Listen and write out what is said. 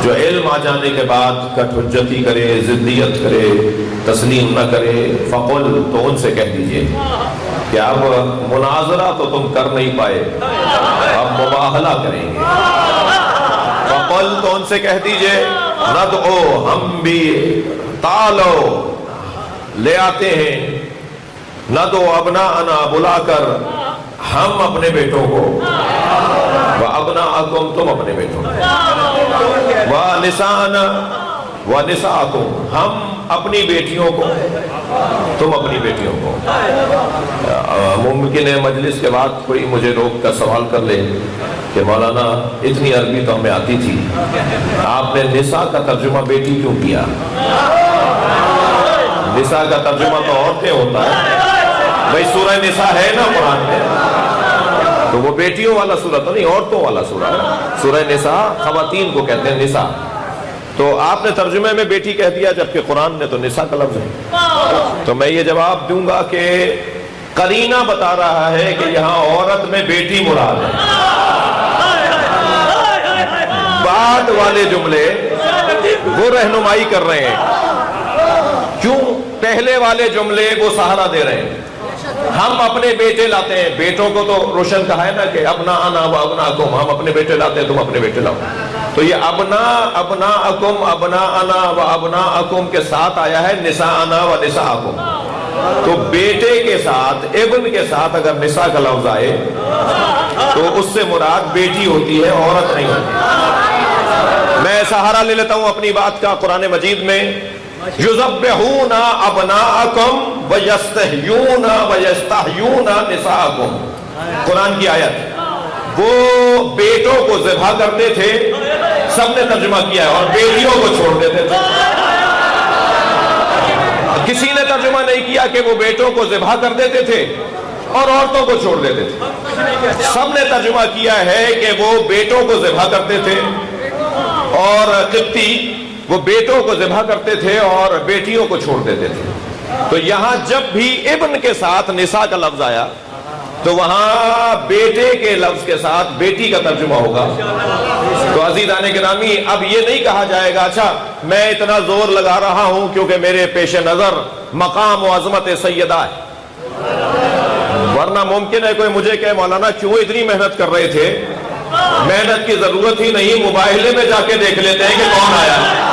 جو علم آ جانے کے بعد کٹ حجتی کرے، ضدیت کرے، تسلیم نہ کرے، فقل، تو ان سے کہہ دیجئے کہ اب مناظرہ تو تم کر نہیں پائے، اب مباہلہ کریں گے۔ فقل، تو ان سے کہہ دیجئے، ندعو، ہم بھی، تعالو، لے آتے ہیں، ندعو ابناءنا، بلا کر ہم اپنے بیٹوں کو، وابناءکم، تم اپنے بیٹوں کو، ونساءنا ونساءکم، ہم اپنی بیٹیوں کو، تم اپنی بیٹیوں کو۔ ممکن ہے مجلس کے بعد کوئی مجھے روک کر سوال کر لے کہ مولانا اتنی عربی تو ہمیں آتی تھی، آپ نے نساء کا ترجمہ بیٹی کیوں کیا؟ نساء کا ترجمہ تو عورتیں ہوتا ہے بھئی، سورہ نساء ہے نا قرآن میں، تو وہ بیٹیوں والا سورہ تو نہیں، عورتوں والا سورہ ہے۔ سورہ نساء خواتین کو کہتے ہیں نساء، تو آپ نے ترجمے میں بیٹی کہہ دیا جبکہ قرآن نے تو نساء کا لفظ ہے۔ تو میں یہ جواب دوں گا کہ قرینہ بتا رہا ہے کہ یہاں عورت میں بیٹی مراد ہے۔ بعد والے جملے وہ رہنمائی کر رہے ہیں، کیوں پہلے والے جملے وہ سہارا دے رہے ہیں۔ ہم اپنے بیٹے لاتے ہیں، بیٹوں کو تو روشن کہا ہے نا کہ ابناءنا و ابناءکم، ہم اپنے بیٹے لاتے ہیں، تم اپنے بیٹے لاؤ۔ تو یہ ابناءکم، ابناءنا و ابناءکم کے ساتھ آیا ہے نساءنا و نساءکم۔ تو بیٹے کے ساتھ، ابن کے ساتھ اگر نساء کا لفظ آئے تو اس سے مراد بیٹی ہوتی ہے، عورت نہیں ہوتی۔ میں سہارا لے لیتا ہوں اپنی بات کا قرآن مجید میں، یذبحون ابناءکم ویستحیون ویستحیون نساءکم، قرآن کی آیت۔ وہ بیٹوں کو ذبح کرتے تھے، سب نے ترجمہ کیا ہے، اور بیٹیوں کو چھوڑ دیتے تھے۔ کسی نے ترجمہ نہیں کیا کہ وہ بیٹوں کو ذبح کر دیتے تھے اور عورتوں کو چھوڑ دیتے تھے، سب نے ترجمہ کیا ہے کہ وہ بیٹوں کو ذبح کرتے تھے، اور قبطی وہ بیٹوں کو ذبح کرتے تھے اور بیٹیوں کو چھوڑ دیتے تھے۔ تو یہاں جب بھی ابن کے ساتھ نساء کا لفظ آیا تو وہاں بیٹے کے لفظ کے ساتھ بیٹی کا ترجمہ ہوگا۔ تو عزیزان گرامی، اب یہ نہیں کہا جائے گا اچھا میں اتنا زور لگا رہا ہوں کیونکہ میرے پیش نظر مقام و عظمت سیدہ ہے، ورنہ ممکن ہے کوئی مجھے کہے مولانا کیوں اتنی محنت کر رہے تھے؟ محنت کی ضرورت ہی نہیں، مباہلے میں جا کے دیکھ لیتے ہیں کہ کون آیا ہے۔